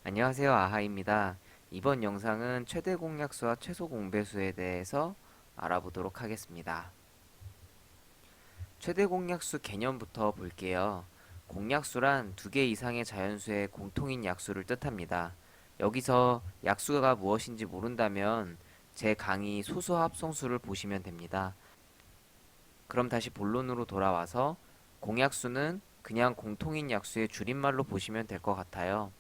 안녕하세요. 아하입니다. 이번 영상은 최대 공약수와 최소 공배수에 대해서 알아보도록 하겠습니다. 최대 공약수 개념부터 볼게요. 공약수란 두 개 이상의 자연수의 공통인 약수를 뜻합니다. 여기서 약수가 무엇인지 모른다면 제 강의 소수합성수를 보시면 됩니다. 그럼 다시 본론으로 돌아와서 공약수는 그냥 공통인 약수의 줄임말로 보시면 될 것 같아요.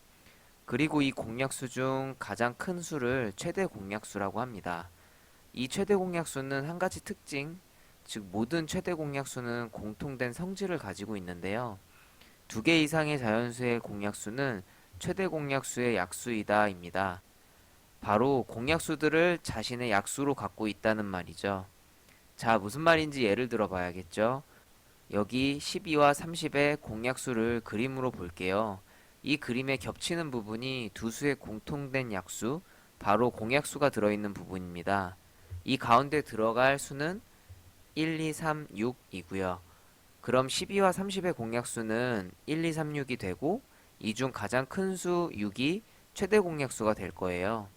그리고 이 공약수 중 가장 큰 수를 최대 공약수라고 합니다. 이 최대 공약수는 한 가지 특징, 즉 모든 최대 공약수는 공통된 성질을 가지고 있는데요. 두 개 이상의 자연수의 공약수는 최대 공약수의 약수이다입니다. 바로 공약수들을 자신의 약수로 갖고 있다는 말이죠. 자, 무슨 말인지 예를 들어 봐야겠죠. 여기 12와 30의 공약수를 그림으로 볼게요. 이 그림에 겹치는 부분이 두 수의 공통된 약수, 바로 공약수가 들어있는 부분입니다. 이 가운데 들어갈 수는 1, 2, 3, 6이고요. 그럼 12와 30의 공약수는 1, 2, 3, 6이 되고 이 중 가장 큰 수 6이 최대 공약수가 될 거예요.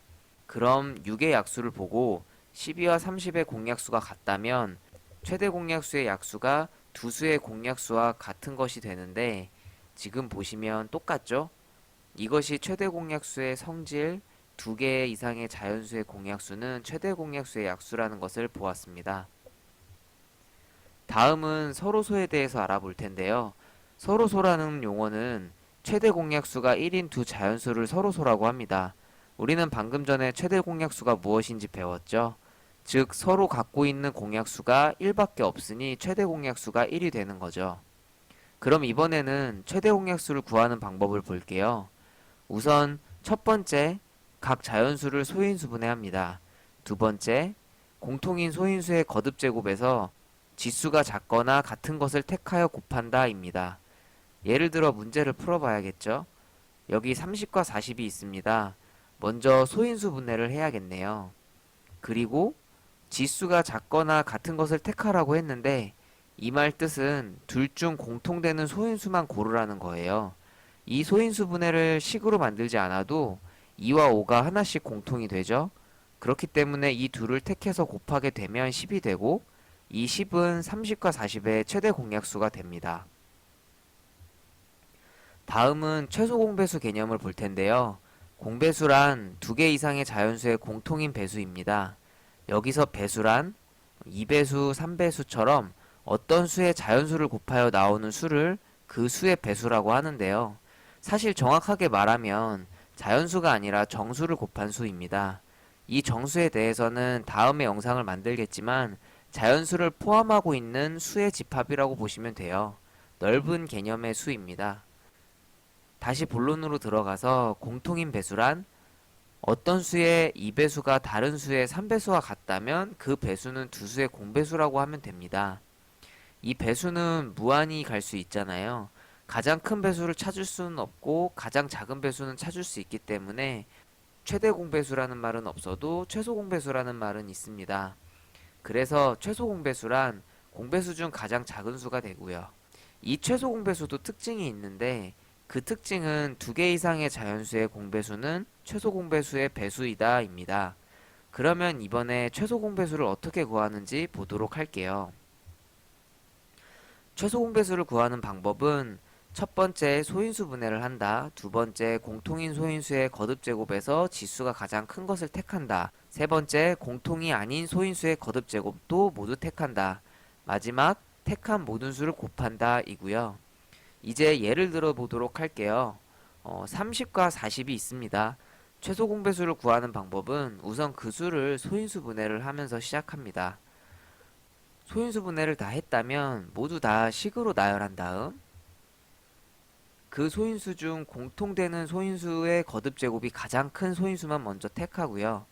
그럼 6의 약수를 보고 12와 30의 공약수가 같다면 최대 공약수의 약수가 두 수의 공약수와 같은 것이 되는데 지금 보시면 똑같죠? 이것이 최대 공약수의 성질, 두 개 이상의 자연수의 공약수는 최대 공약수의 약수라는 것을 보았습니다. 다음은 서로소에 대해서 알아볼 텐데요. 서로소라는 용어는 최대 공약수가 1인 두 자연수를 서로소라고 합니다. 우리는 방금 전에 최대 공약수가 무엇인지 배웠죠? 즉, 서로 갖고 있는 공약수가 1밖에 없으니 최대 공약수가 1이 되는 거죠. 그럼 이번에는 최대 공약수를 구하는 방법을 볼게요. 우선 첫 번째, 각 자연수를 소인수분해 합니다. 두 번째, 공통인 소인수의 거듭제곱에서 지수가 작거나 같은 것을 택하여 곱한다 입니다. 예를 들어 문제를 풀어봐야겠죠? 여기 30과 40이 있습니다. 먼저 소인수 분해를 해야겠네요. 그리고 지수가 작거나 같은 것을 택하라고 했는데 이 말 뜻은 둘 중 공통되는 소인수만 고르라는 거예요. 이 소인수 분해를 식으로 만들지 않아도 2와 5가 하나씩 공통이 되죠. 그렇기 때문에 이 둘을 택해서 곱하게 되면 10이 되고 이 10은 30과 40의 최대 공약수가 됩니다. 다음은 최소 공배수 개념을 볼 텐데요. 공배수란 두 개 이상의 자연수의 공통인 배수입니다. 여기서 배수란 2배수, 3배수처럼 어떤 수의 자연수를 곱하여 나오는 수를 그 수의 배수라고 하는데요. 사실 정확하게 말하면 자연수가 아니라 정수를 곱한 수입니다. 이 정수에 대해서는 다음에 영상을 만들겠지만 자연수를 포함하고 있는 수의 집합이라고 보시면 돼요. 넓은 개념의 수입니다. 다시 본론으로 들어가서 공통인 배수란 어떤 수의 2배수가 다른 수의 3배수와 같다면 그 배수는 두 수의 공배수라고 하면 됩니다. 이 배수는 무한히 갈 수 있잖아요. 가장 큰 배수를 찾을 수는 없고 가장 작은 배수는 찾을 수 있기 때문에 최대 공배수라는 말은 없어도 최소 공배수라는 말은 있습니다. 그래서 최소 공배수란 공배수 중 가장 작은 수가 되고요. 이 최소 공배수도 특징이 있는데 그 특징은 두 개 이상의 자연수의 공배수는 최소 공배수의 배수이다 입니다. 그러면 이번에 최소 공배수를 어떻게 구하는지 보도록 할게요. 최소 공배수를 구하는 방법은 첫 번째 소인수 분해를 한다. 두 번째 공통인 소인수의 거듭제곱에서 지수가 가장 큰 것을 택한다. 세 번째 공통이 아닌 소인수의 거듭제곱도 모두 택한다. 마지막 택한 모든 수를 곱한다 이고요. 이제 예를 들어 보도록 할게요. 30과 40이 있습니다. 최소 공배수를 구하는 방법은 우선 그 수를 소인수 분해를 하면서 시작합니다. 소인수 분해를 다 했다면 모두 다 식으로 나열한 다음 그 소인수 중 공통되는 소인수의 거듭제곱이 가장 큰 소인수만 먼저 택하고요.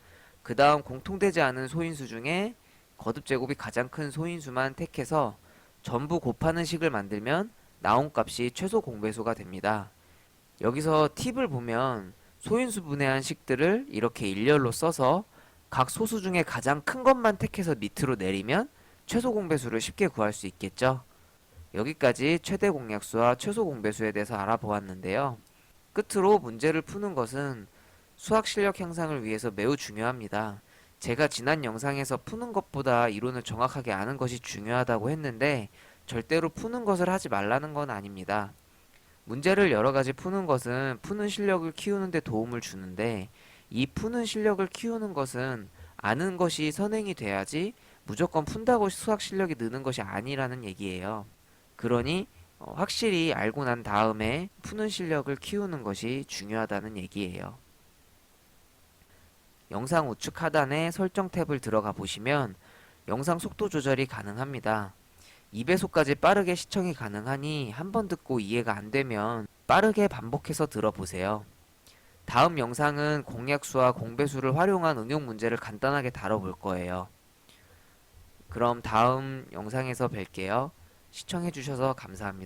그 다음 공통되지 않은 소인수 중에 거듭제곱이 가장 큰 소인수만 택해서 전부 곱하는 식을 만들면 나온 값이 최소 공배수가 됩니다. 여기서 팁을 보면 소인수 분해한 식들을 이렇게 일렬로 써서 각 소수 중에 가장 큰 것만 택해서 밑으로 내리면 최소 공배수를 쉽게 구할 수 있겠죠. 여기까지 최대 공약수와 최소 공배수에 대해서 알아보았는데요. 끝으로 문제를 푸는 것은 수학 실력 향상을 위해서 매우 중요합니다. 제가 지난 영상에서 푸는 것보다 이론을 정확하게 아는 것이 중요하다고 했는데 절대로 푸는 것을 하지 말라는 건 아닙니다. 문제를 여러 가지 푸는 것은 푸는 실력을 키우는 데 도움을 주는데 이 푸는 실력을 키우는 것은 아는 것이 선행이 돼야지 무조건 푼다고 수학 실력이 느는 것이 아니라는 얘기예요. 그러니 확실히 알고 난 다음에 푸는 실력을 키우는 것이 중요하다는 얘기예요. 영상 우측 하단에 설정 탭을 들어가 보시면 영상 속도 조절이 가능합니다. 2배속까지 빠르게 시청이 가능하니 한 번 듣고 이해가 안 되면 빠르게 반복해서 들어보세요. 다음 영상은 공약수와 공배수를 활용한 응용 문제를 간단하게 다뤄볼 거예요. 그럼 다음 영상에서 뵐게요. 시청해주셔서 감사합니다.